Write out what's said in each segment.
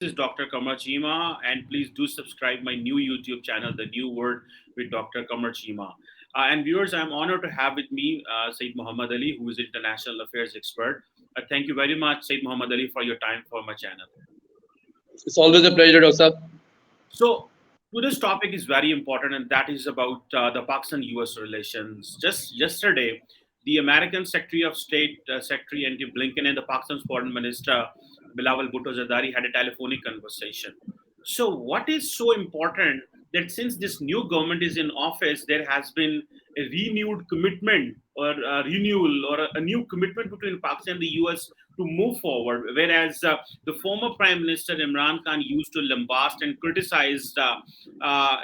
This is Dr. Qamar Cheema, and please do subscribe my new YouTube channel, The New Word with Dr. Qamar Cheema. And viewers, I'm honored to have with me Said Muhammad Ali, who is an international affairs expert. Thank you very much, Said Muhammad Ali, for your time for my channel. It's always a pleasure, Doctor. So, today's topic is very important, and that is about the Pakistan-U.S. relations. Just yesterday, the American Secretary of State, Secretary Anthony Blinken, and the Pakistan's Foreign Minister Bilawal Bhutto Zardari had a telephonic conversation. So, what is so important that since this new government is in office, there has been a renewed commitment or a renewal or a new commitment between Pakistan and the US to move forward, whereas the former Prime Minister Imran Khan used to lambast and criticize the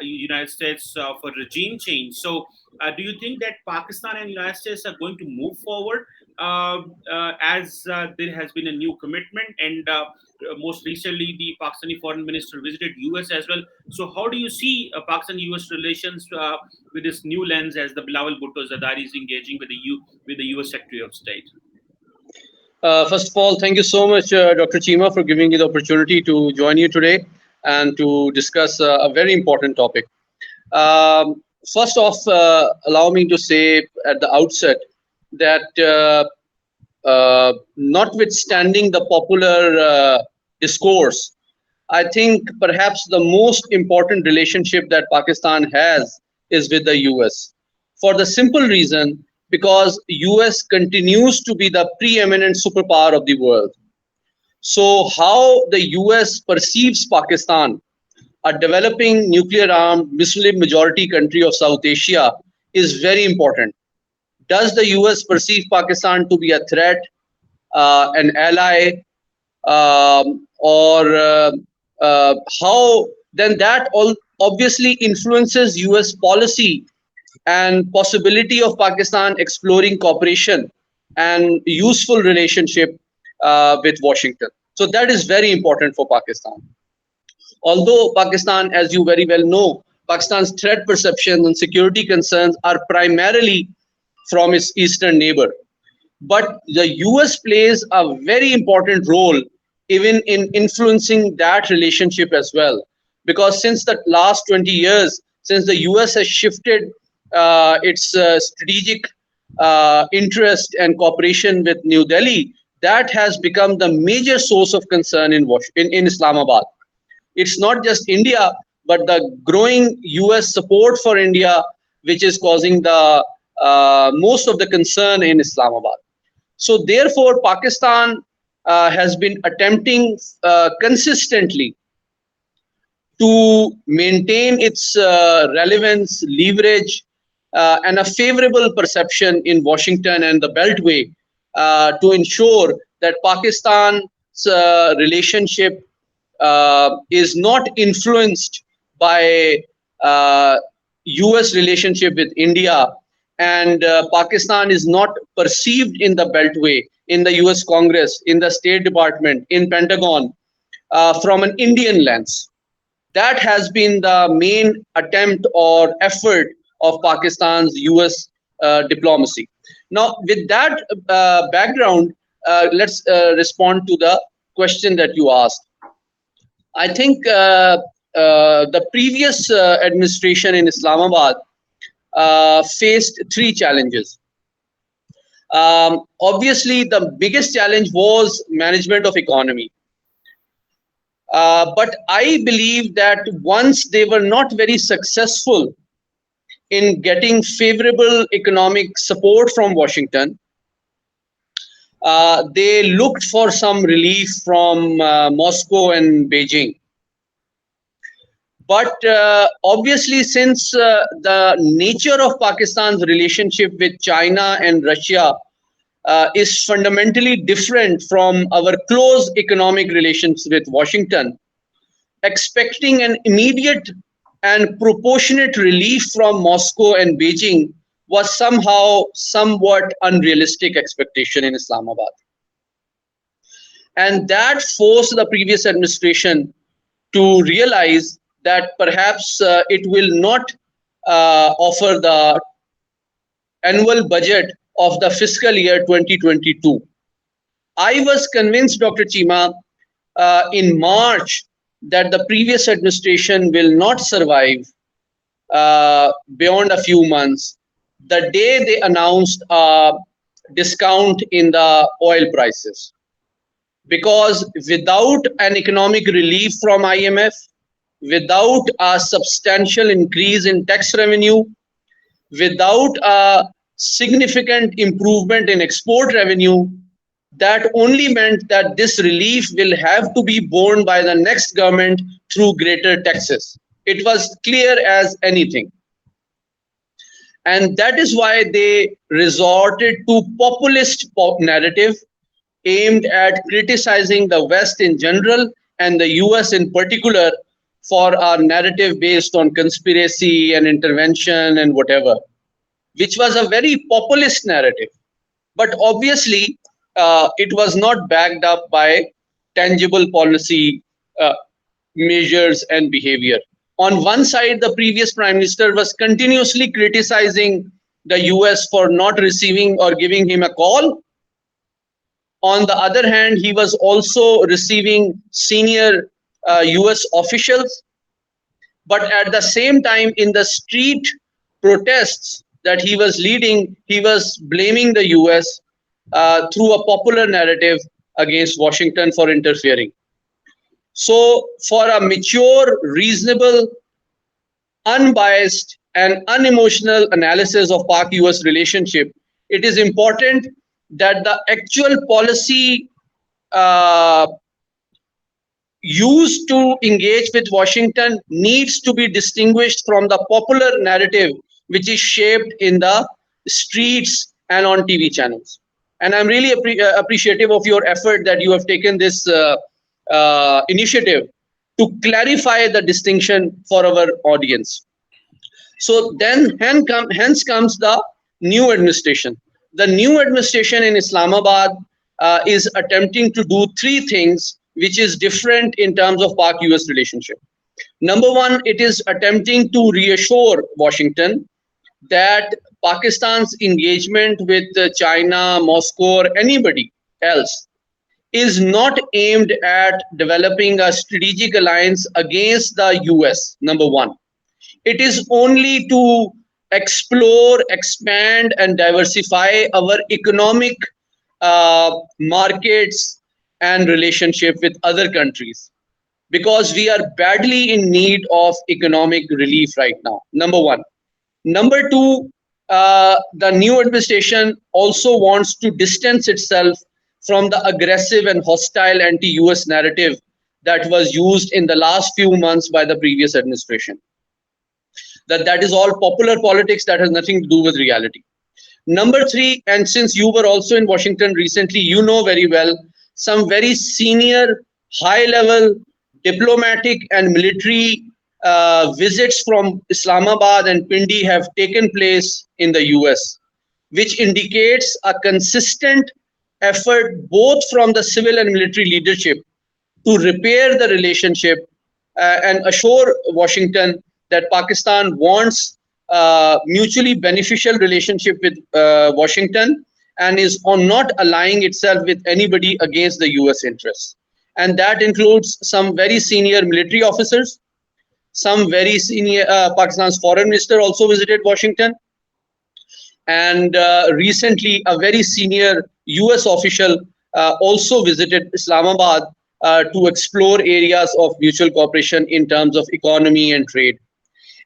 United States for regime change. So, do you think that Pakistan and United States are going to move forward as there has been a new commitment, and most recently the Pakistani foreign minister visited US as well. So how do you see Pakistan-US relations with this new lens as the Bilawal Bhutto Zardari is engaging with the US Secretary of State? First of all, thank you so much, Dr. Cheema, for giving me the opportunity to join you today and to discuss a very important topic. First off, allow me to say at the outset that notwithstanding the popular discourse, I think perhaps the most important relationship that Pakistan has is with the US. For the simple reason, because US continues to be the preeminent superpower of the world. So how the US perceives Pakistan, a developing nuclear-armed Muslim majority country of South Asia, is very important. Does the US perceive Pakistan to be a threat, an ally, or how? Then that all obviously influences US policy and possibility of Pakistan exploring cooperation and useful relationship with Washington. So that is very important for Pakistan. Although Pakistan, as you very well know, Pakistan's threat perception and security concerns are primarily from its eastern neighbor. But the US plays a very important role even in influencing that relationship as well. Because since the last 20 years, since the US has shifted its strategic interest and cooperation with New Delhi, that has become the major source of concern in Islamabad. It's not just India, but the growing US support for India, which is causing the most of the concern in Islamabad. So therefore, Pakistan has been attempting consistently to maintain its relevance, leverage, and a favorable perception in Washington and the Beltway to ensure that Pakistan's relationship is not influenced by US relationship with India, and Pakistan is not perceived in the Beltway, in the US Congress, in the State Department, in Pentagon from an Indian lens. That has been the main attempt or effort of Pakistan's US diplomacy. Now, with that background, let's respond to the question that you asked. I think the previous administration in Islamabad faced three challenges. Obviously, the biggest challenge was management of economy. But I believe that once they were not very successful in getting favorable economic support from Washington, they looked for some relief from Moscow and Beijing. But obviously, since the nature of Pakistan's relationship with China and Russia is fundamentally different from our close economic relations with Washington, expecting an immediate and proportionate relief from Moscow and Beijing was somewhat unrealistic expectation in Islamabad. And that forced the previous administration to realize that perhaps it will not offer the annual budget of the fiscal year 2022. I was convinced, Dr. Cheema, in March that the previous administration will not survive beyond a few months, the day they announced a discount in the oil prices. Because without an economic relief from IMF, without a substantial increase in tax revenue, without a significant improvement in export revenue, that only meant that this relief will have to be borne by the next government through greater taxes. It was clear as anything. And that is why they resorted to populist narrative aimed at criticizing the West in general and the US in particular for our narrative based on conspiracy and intervention and whatever, which was a very populist narrative. But obviously, it was not backed up by tangible policy uh, measures and behavior. On one side, the previous prime minister was continuously criticizing the US for not receiving or giving him a call. On the other hand, he was also receiving senior US officials, but at the same time, in the street protests that he was leading, he was blaming the US through a popular narrative against Washington for interfering. So, for a mature, reasonable, unbiased, and unemotional analysis of Pak US relationship, it is important that the actual policy uh, used to engage with Washington needs to be distinguished from the popular narrative which is shaped in the streets and on TV channels. And I'm really appreciative of your effort that you have taken this initiative to clarify the distinction for our audience. So then, hence comes the new administration. The new administration in Islamabad is attempting to do three things, which is different in terms of Pak-US relationship. Number one, it is attempting to reassure Washington that Pakistan's engagement with China, Moscow, or anybody else is not aimed at developing a strategic alliance against the US. Number one, it is only to explore, expand, and diversify our economic markets and relationship with other countries, because we are badly in need of economic relief right now. Number one. Number two, the new administration also wants to distance itself from the aggressive and hostile anti-US narrative that was used in the last few months by the previous administration. That is all popular politics that has nothing to do with reality. Number three, and since you were also in Washington recently, you know very well, some very senior, high level diplomatic and military visits from Islamabad and Pindi have taken place in the US, which indicates a consistent effort both from the civil and military leadership to repair the relationship and assure Washington that Pakistan wants mutually beneficial relationship with Washington and is on not allying itself with anybody against the US interests. And that includes some very senior military officers, some very senior Pakistan's foreign minister also visited Washington, and recently a very senior US official also visited Islamabad to explore areas of mutual cooperation in terms of economy and trade.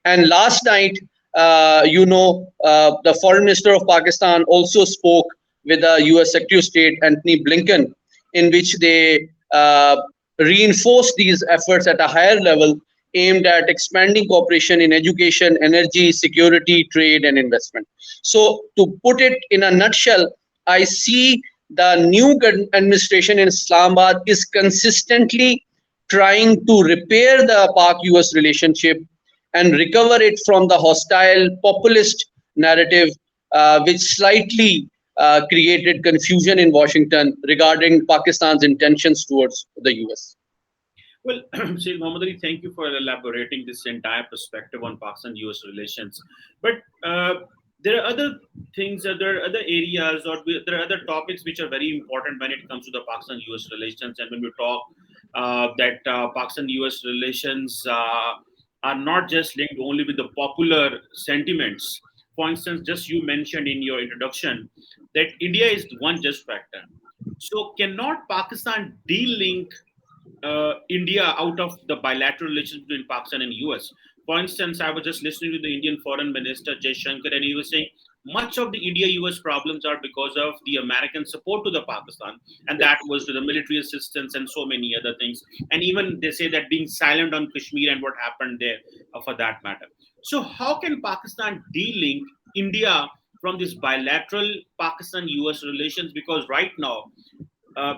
And last night, the foreign minister of Pakistan also spoke with the US Secretary of State Anthony Blinken, in which they reinforced these efforts at a higher level aimed at expanding cooperation in education, energy, security, trade, and investment. So, to put it in a nutshell, I see the new administration in Islamabad is consistently trying to repair the Pak-US relationship and recover it from the hostile populist narrative, which slightly created confusion in Washington regarding Pakistan's intentions towards the US. Well, Sheikh Mohammad Ali, thank you for elaborating this entire perspective on Pakistan-US relations. But there are other things, there are other areas, or there are other topics which are very important when it comes to the Pakistan-US relations. And when we talk that Pakistan-US relations are not just linked only with the popular sentiments. For instance, just you mentioned in your introduction that India is one just factor. So cannot Pakistan de-link India out of the bilateral relations between Pakistan and US? For instance, I was just listening to the Indian Foreign Minister Jay Shankar, and he was saying much of the India-US problems are because of the American support to the Pakistan, and that was to the military assistance and so many other things. And even they say that being silent on Kashmir and what happened there, for that matter. So, how can Pakistan de-link India from this bilateral Pakistan-US relations? Because right now,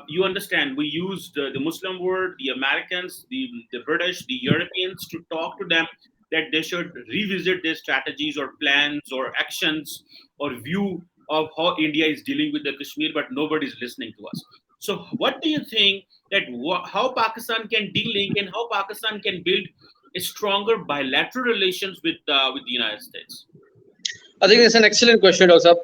you understand, we used the Muslim world, the Americans, the British, the Europeans to talk to them that they should revisit their strategies or plans or actions or view of how India is dealing with the Kashmir, but nobody is listening to us. So, what do you think that how Pakistan can de-link and how Pakistan can build a stronger bilateral relations with the United States? I think it's an excellent question, Dr.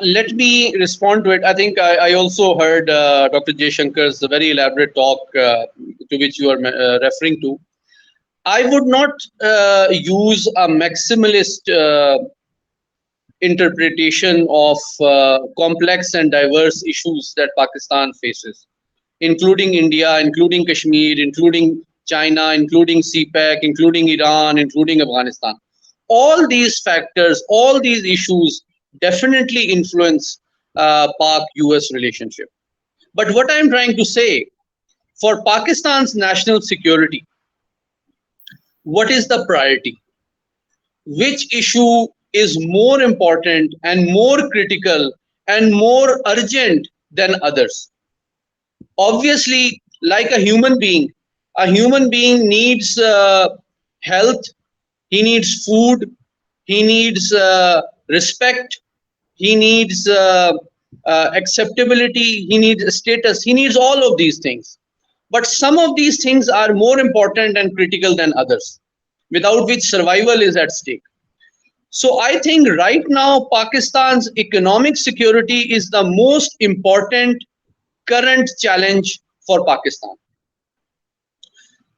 Let me respond to it. I think I also heard Dr. Jaishankar's very elaborate talk to which you are referring to. I would not use a maximalist interpretation of complex and diverse issues that Pakistan faces, including India, including Kashmir, including China, including CPEC, including Iran, including Afghanistan. All these factors, all these issues definitely influence Pak-US relationship. But what I'm trying to say, for Pakistan's national security, what is the priority? Which issue is more important and more critical and more urgent than others? Obviously, like a human being needs health, he needs food, he needs respect, he needs acceptability, he needs status, he needs all of these things. But some of these things are more important and critical than others, without which survival is at stake. So I think right now Pakistan's economic security is the most important current challenge for Pakistan.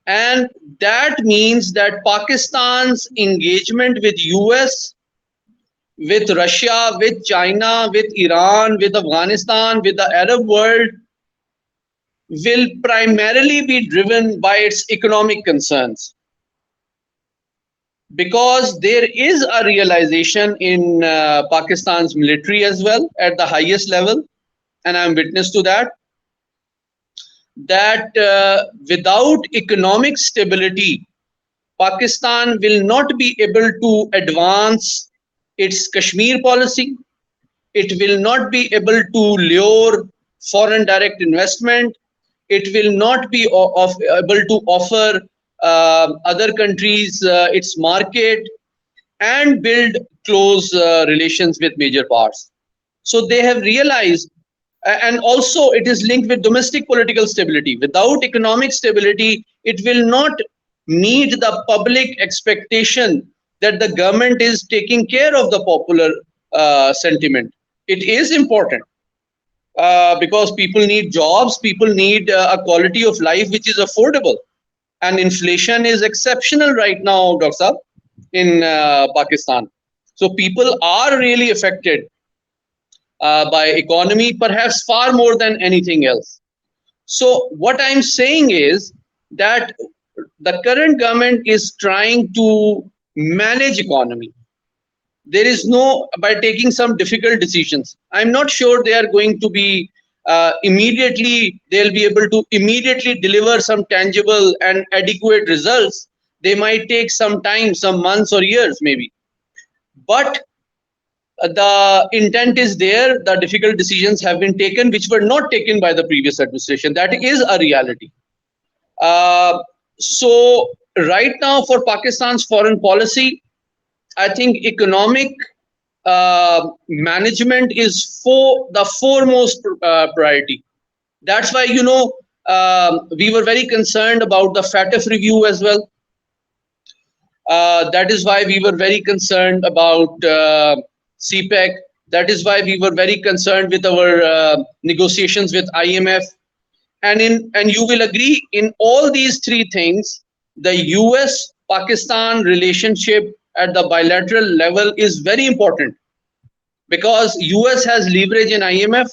And that means that Pakistan's engagement with US, with Russia, with China, with Iran, with Afghanistan, with the Arab world will primarily be driven by its economic concerns. Because there is a realization in Pakistan's military as well at the highest level, and I'm witness to that, that without economic stability, Pakistan will not be able to advance its Kashmir policy. It will not be able to lure foreign direct investment. It will not be able to offer other countries its market and build close relations with major powers. So they have realized, and also it is linked with domestic political stability. Without economic stability, it will not meet the public expectation that the government is taking care of the popular sentiment. It is important because people need jobs, people need a quality of life which is affordable. And inflation is exceptional right now, Dr. Saab, in Pakistan. So people are really affected by economy, perhaps far more than anything else. So what I'm saying is that the current government is trying to manage economy. There is no, by taking some difficult decisions. I'm not sure they are going to be immediately, they'll be able to immediately deliver some tangible and adequate results. They might take some time, some months or years maybe. But the intent is there, the difficult decisions have been taken, which were not taken by the previous administration. That is a reality. So right now for Pakistan's foreign policy, I think economic management is for the foremost priority. That's why, we were very concerned about the FATF review as well. That is why we were very concerned about CPEC. That is why we were very concerned with our negotiations with IMF. And you will agree in all these three things, the US Pakistan relationship at the bilateral level is very important because US has leverage in IMF,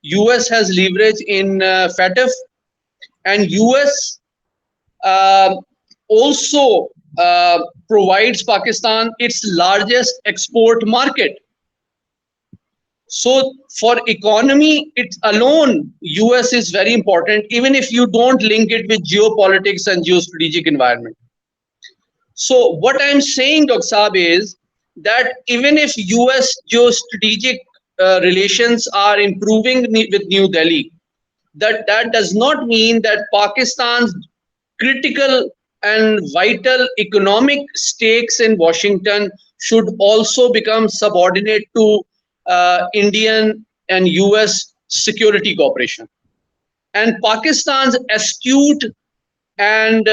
US has leverage in FATF, and US uh, also provides Pakistan its largest export market. So for economy, it alone, US is very important, even if you don't link it with geopolitics and geostrategic environment. So what I'm saying, Dr. Saab, is that even if US geostrategic relations are improving with New Delhi, that does not mean that Pakistan's critical and vital economic stakes in Washington should also become subordinate to Indian and US security cooperation. And Pakistan's astute and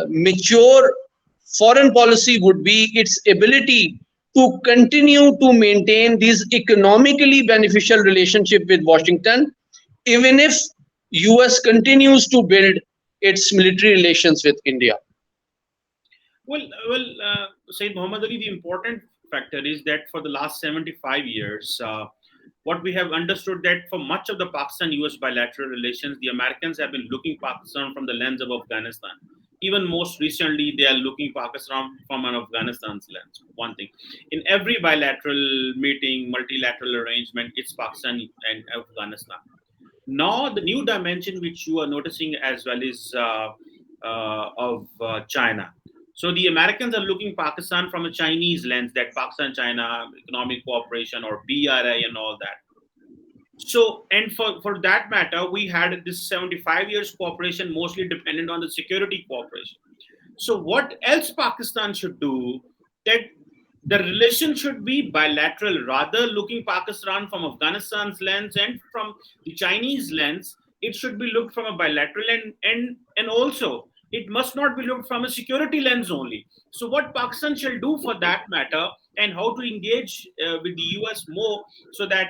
mature foreign policy would be its ability to continue to maintain these economically beneficial relationship with Washington, even if US continues to build its military relations with India. Said Muhammad Ali, the important factor is that for the last 75 years, what we have understood that for much of the Pakistan-US bilateral relations, the Americans have been looking Pakistan from the lens of Afghanistan. Even most recently, they are looking Pakistan from an Afghanistan's lens. One thing, in every bilateral meeting, multilateral arrangement, it's Pakistan and Afghanistan. Now, the new dimension which you are noticing as well is of China. So the Americans are looking Pakistan from a Chinese lens, that Pakistan-China economic cooperation or BRI and all that. So, and for that matter, we had this 75 years cooperation mostly dependent on the security cooperation. So what else Pakistan should do, that the relation should be bilateral, rather looking Pakistan from Afghanistan's lens and from the Chinese lens, it should be looked from a bilateral and also it must not be looked from a security lens only. So what Pakistan shall do for that matter, and how to engage with the US more, so that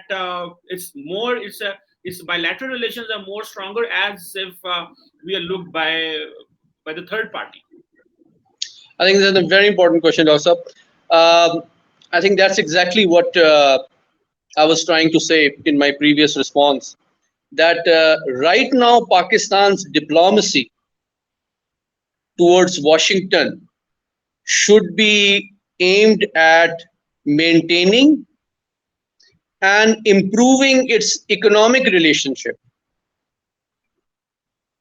it's bilateral relations are more stronger, as if we are looked by the third party. I think that's a very important question, also. I think that's exactly what I was trying to say in my previous response. That right now, Pakistan's diplomacy towards Washington should be aimed at maintaining and improving its economic relationship,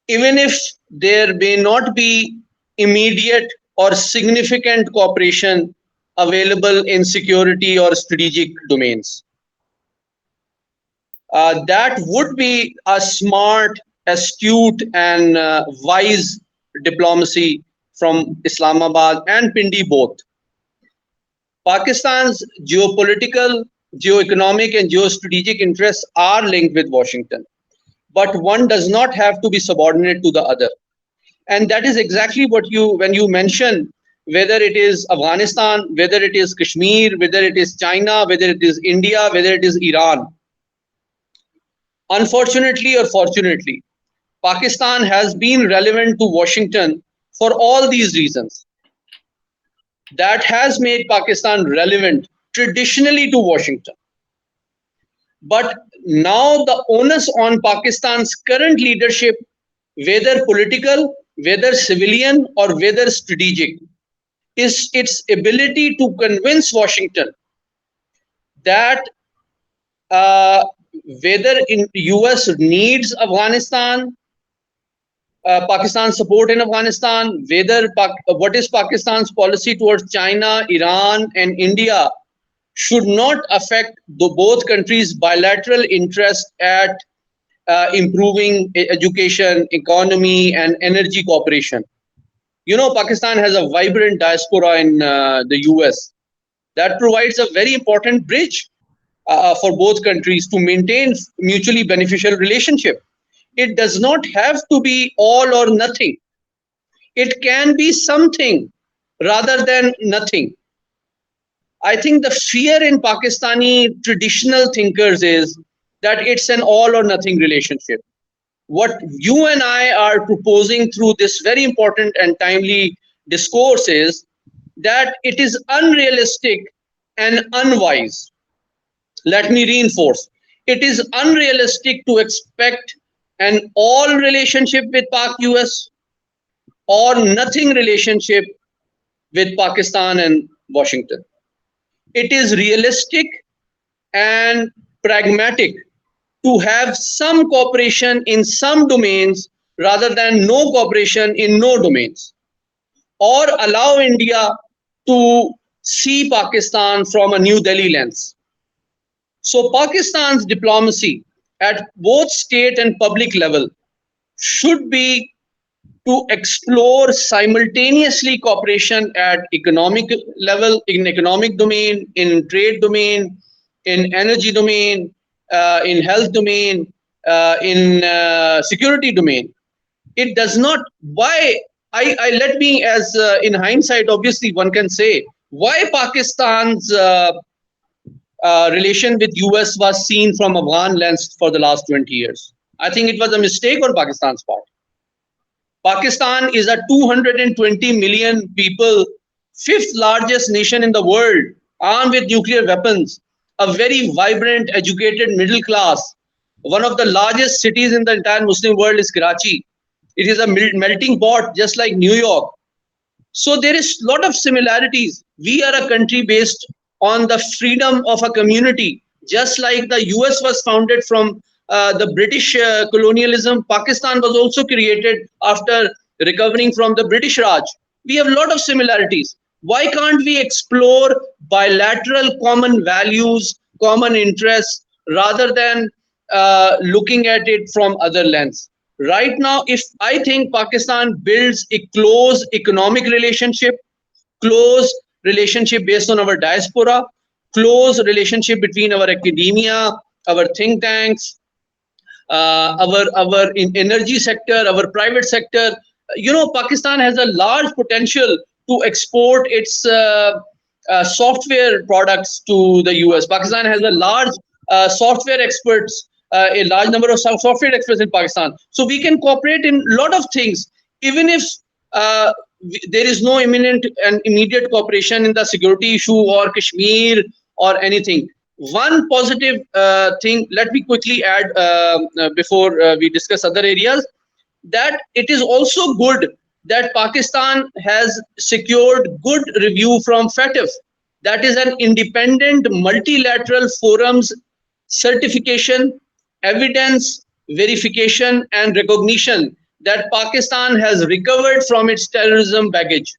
even if there may not be immediate or significant cooperation available in security or strategic domains. That would be a smart, astute, and wise diplomacy from Islamabad and Pindi both. Pakistan's geopolitical, geoeconomic, and geostrategic interests are linked with Washington, but one does not have to be subordinate to the other. And that is exactly what when you mention whether it is Afghanistan, whether it is Kashmir, whether it is China, whether it is India, whether it is Iran. Unfortunately or fortunately, Pakistan has been relevant to Washington for all these reasons. That has made Pakistan relevant traditionally to Washington. But now the onus on Pakistan's current leadership, whether political, whether civilian, or whether strategic, is its ability to convince Washington that whether in US needs Afghanistan, Pakistan's support in Afghanistan, whether what is Pakistan's policy towards China, Iran, and India, should not affect both countries' bilateral interest at improving education, economy, and energy cooperation. You know, Pakistan has a vibrant diaspora in the US that provides a very important bridge for both countries to maintain mutually beneficial relationship. It does not have to be all or nothing. It can be something rather than nothing. I think the fear in Pakistani traditional thinkers is that it's an all or nothing relationship. what you and I are proposing through this very important and timely discourse is that it is unrealistic and unwise. Let me reinforce. It is unrealistic to expect an all relationship with Pak US or nothing relationship with Pakistan and Washington. It is realistic and pragmatic to have some cooperation in some domains rather than no cooperation in no domains, or allow India to see Pakistan from a New Delhi lens. So Pakistan's diplomacy at both state and public level should be to explore simultaneously cooperation at economic level, in economic domain, in trade domain, in energy domain, in health domain, in security domain. It does not. Why? I let me, as in hindsight, obviously one can say why Pakistan's relation with US was seen from Afghan lens for the last 20 years. I think it was a mistake on Pakistan's part. Pakistan is a 220 million people, fifth largest nation in the world, armed with nuclear weapons, a very vibrant, educated middle class. One of the largest cities in the entire Muslim world is Karachi. It is a melting pot, just like New York. So there is a lot of similarities. We are a country based on the freedom of a community, just like the US was founded from the British colonialism. Pakistan was also created after recovering from the British Raj. We have a lot of similarities. Why can't we explore bilateral common values, common interests, rather than looking at it from other lens? Right now, if I think Pakistan builds a close economic relationship, close relationship based on our diaspora, close relationship between our academia, our think tanks, our in energy sector, our private sector. Pakistan has a large potential to export its software products to the US. Pakistan has a large software experts, a large number of software experts in Pakistan. So we can cooperate in a lot of things, even if uh, there is no imminent and immediate cooperation in the security issue or Kashmir or anything. One positive thing, let me quickly add before we discuss other areas, that it is also good that Pakistan has secured good review from FATF. That is an independent multilateral forum's certification, evidence, verification, and recognition that Pakistan has recovered from its terrorism baggage.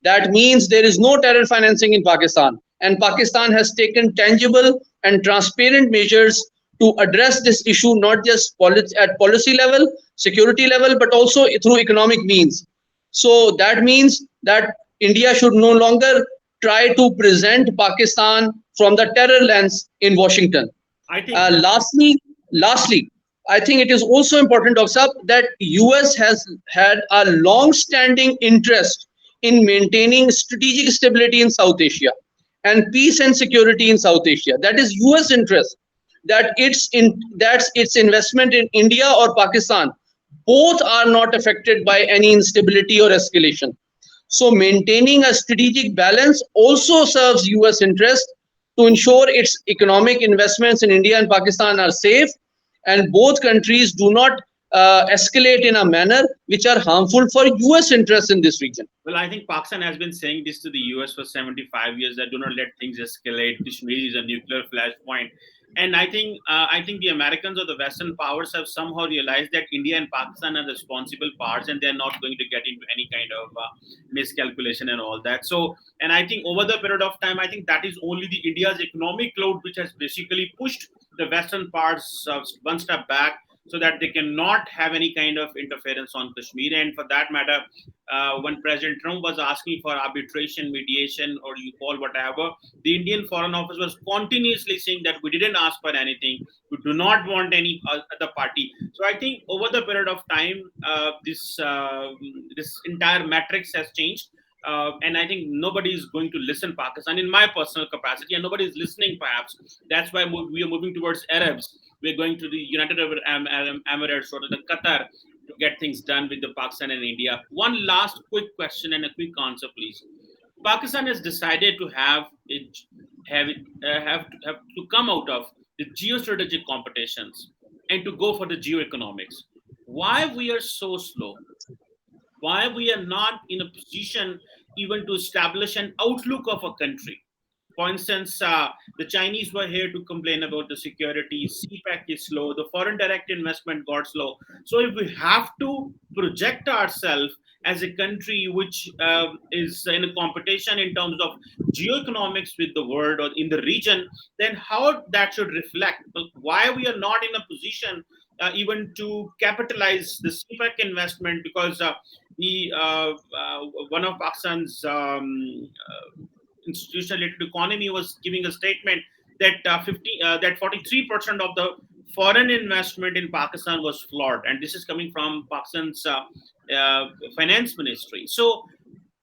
That means there is no terror financing in Pakistan. And Pakistan has taken tangible and transparent measures to address this issue, not just at policy level, security level, but also through economic means. So that means that India should no longer try to present Pakistan from the terror lens in Washington. I think Lastly, I think it is also important, Dr. Saab, that US has had a long-standing interest in maintaining strategic stability in South Asia and peace and security in South Asia. That is US interest. That's its investment in India or Pakistan. Both are not affected by any instability or escalation. So maintaining a strategic balance also serves US interest to ensure its economic investments in India and Pakistan are safe and both countries do not escalate in a manner which are harmful for US interests in this region. Well, I think Pakistan has been saying this to the US for 75 years that do not let things escalate. Kashmir is a nuclear flashpoint. And I think the Americans or the Western powers have somehow realized that India and Pakistan are responsible parts, and they're not going to get into any kind of miscalculation and all that. So, and I think over the period of time, I think that is only the India's economic clout which has basically pushed the Western parts one step back, so that they cannot have any kind of interference on Kashmir. And for that matter, when President Trump was asking for arbitration, mediation, or you call whatever, the Indian Foreign Office was continuously saying that we didn't ask for anything, we do not want any other party. So I think over the period of time, this entire matrix has changed. And I think nobody is going to listen Pakistan in my personal capacity, and nobody is listening perhaps. That's why we are moving towards Arabs. we're going to the United Arab Emirates or to the Qatar to get things done with the Pakistan and India. One last quick question and a quick answer, please. Pakistan has decided to have to come out of the geostrategic competitions and to go for the geoeconomics. Why we are so slow? Why we are not in a position even to establish an outlook of a country? For instance, the Chinese were here to complain about the security. CPEC is slow. The foreign direct investment got slow. So if we have to project ourselves as a country which is in a competition in terms of geoeconomics with the world or in the region, then how that should reflect? Why we are not in a position even to capitalize the CPEC investment, because one of Pakistan's institutional related economy was giving a statement that 43% of the foreign investment in Pakistan was flawed, and this is coming from Pakistan's finance ministry. So,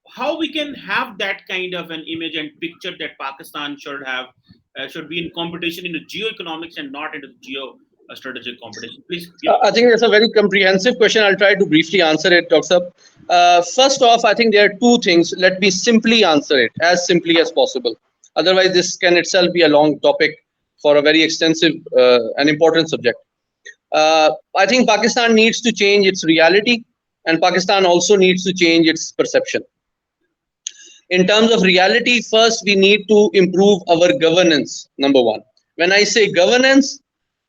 how we can have that kind of an image and picture that Pakistan should be in competition in the geoeconomics and not into the geo strategic competition? Please. I think that's a very comprehensive question. I'll try to briefly answer it, Dr. Sab. First off, I think there are two things. Let me simply answer it as simply as possible. Otherwise, this can itself be a long topic for a very extensive and important subject. I think Pakistan needs to change its reality, and Pakistan also needs to change its perception. In terms of reality, first we need to improve our governance, number one. When I say governance,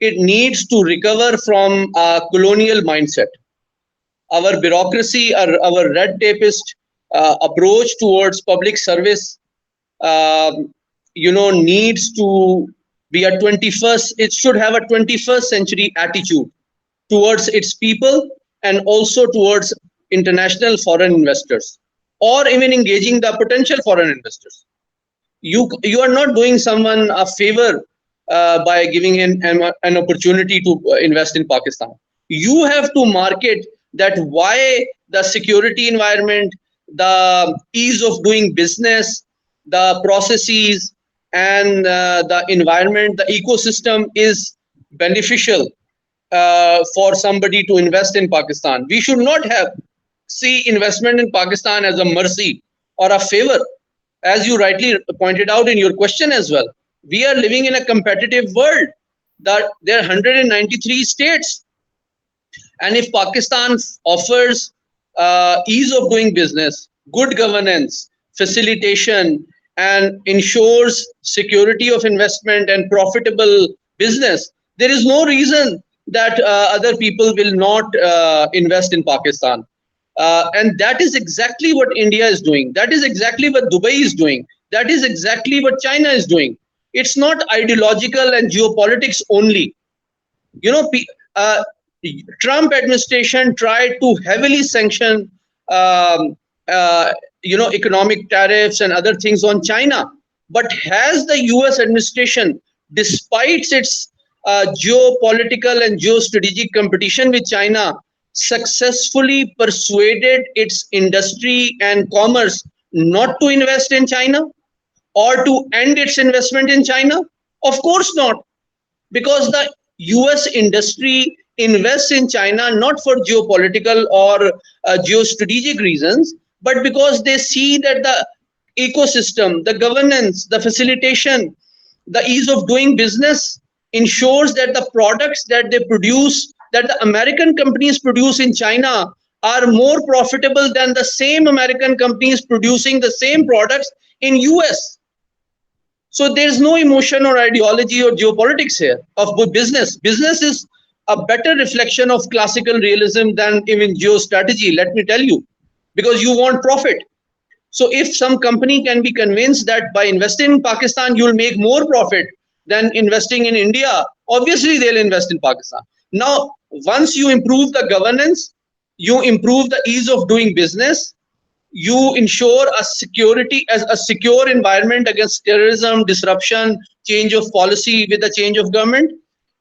it needs to recover from a colonial mindset. Our bureaucracy, our red tapist approach towards public service, needs to be a 21st, it should have a 21st century attitude towards its people and also towards international foreign investors, or even engaging the potential foreign investors. You are not doing someone a favor by giving him an opportunity to invest in Pakistan. You have to market that why the security environment, the ease of doing business, the processes, and the environment, the ecosystem is beneficial for somebody to invest in Pakistan. We should not see investment in Pakistan as a mercy or a favor, as you rightly pointed out in your question as well. We are living in a competitive world. That there are 193 states, and if Pakistan offers ease of doing business, good governance, facilitation, and ensures security of investment and profitable business, there is no reason that other people will not invest in Pakistan. And that is exactly what India is doing. That is exactly what Dubai is doing. That is exactly what China is doing. It's not ideological and geopolitics only. Trump administration tried to heavily sanction, economic tariffs and other things on China. But has the U.S. administration, despite its geopolitical and geostrategic competition with China, successfully persuaded its industry and commerce not to invest in China or to end its investment in China? Of course not, because the US industry invests in China not for geopolitical or geostrategic reasons, but because they see that the ecosystem, the governance, the facilitation, the ease of doing business ensures that the products that they produce, that the American companies produce in China, are more profitable than the same American companies producing the same products in US. So there's no emotion or ideology or geopolitics here of business. Business is a better reflection of classical realism than even geostrategy, let me tell you, because you want profit. So if some company can be convinced that by investing in Pakistan, you'll make more profit than investing in India, obviously they'll invest in Pakistan. Now, once you improve the governance, you improve the ease of doing business, you ensure a secure environment against terrorism, disruption, change of policy with the change of government,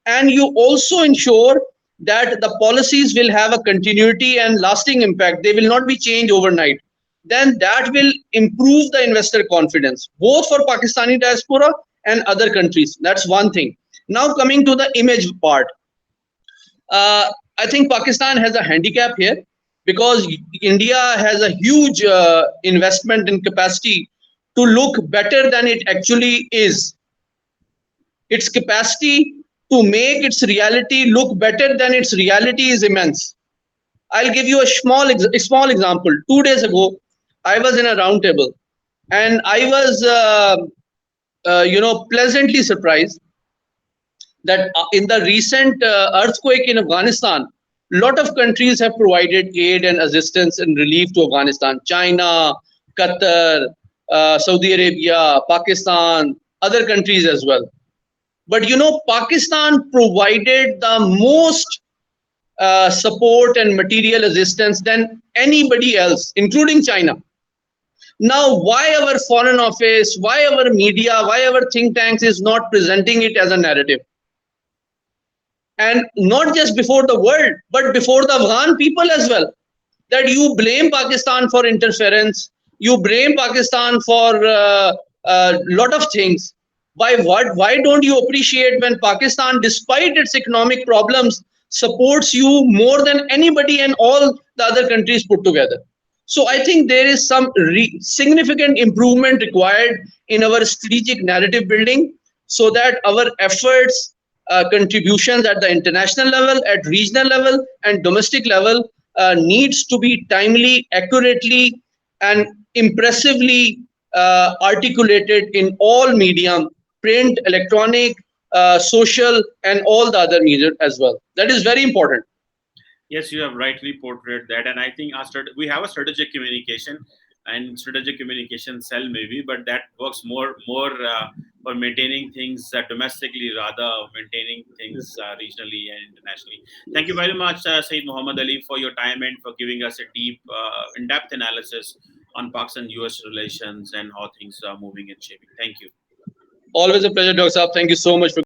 and you also ensure that the policies will have a continuity and lasting impact. They will not be changed overnight. Then that will improve the investor confidence, both for Pakistani diaspora and other countries. That's one thing. Now coming to the image part, I think Pakistan has a handicap here because India has a huge investment in capacity to look better than it actually is. Its capacity to make its reality look better than its reality is immense. I'll give you a small example. 2 days ago, I was in a roundtable, and I was pleasantly surprised that in the recent earthquake in Afghanistan, a lot of countries have provided aid and assistance and relief to Afghanistan. China, Qatar, Saudi Arabia, Pakistan, other countries as well. But Pakistan provided the most support and material assistance than anybody else, including China. Now, why our foreign office, why our media, why our think tanks is not presenting it as a narrative? And not just before the world, but before the Afghan people as well. That you blame Pakistan for interference, you blame Pakistan for a lot of things. Why don't you appreciate when Pakistan, despite its economic problems, supports you more than anybody and all the other countries put together? So I think there is some significant improvement required in our strategic narrative building so that our efforts, contributions at the international level, at regional level, and domestic level needs to be timely, accurately, and impressively articulated in all medium, print, electronic, social, and all the other media as well. That is very important. Yes, you have rightly portrayed that, and I think we have a strategic communication and strategic communication cell maybe, but that works more for maintaining things domestically rather maintaining things regionally and internationally. Thank you very much, Saeed Muhammad Ali, for your time and for giving us a deep, in-depth analysis on Pakistan-US relations and how things are moving and shaping. Thank you. Always a pleasure, Dr. Saab. Thank you so much for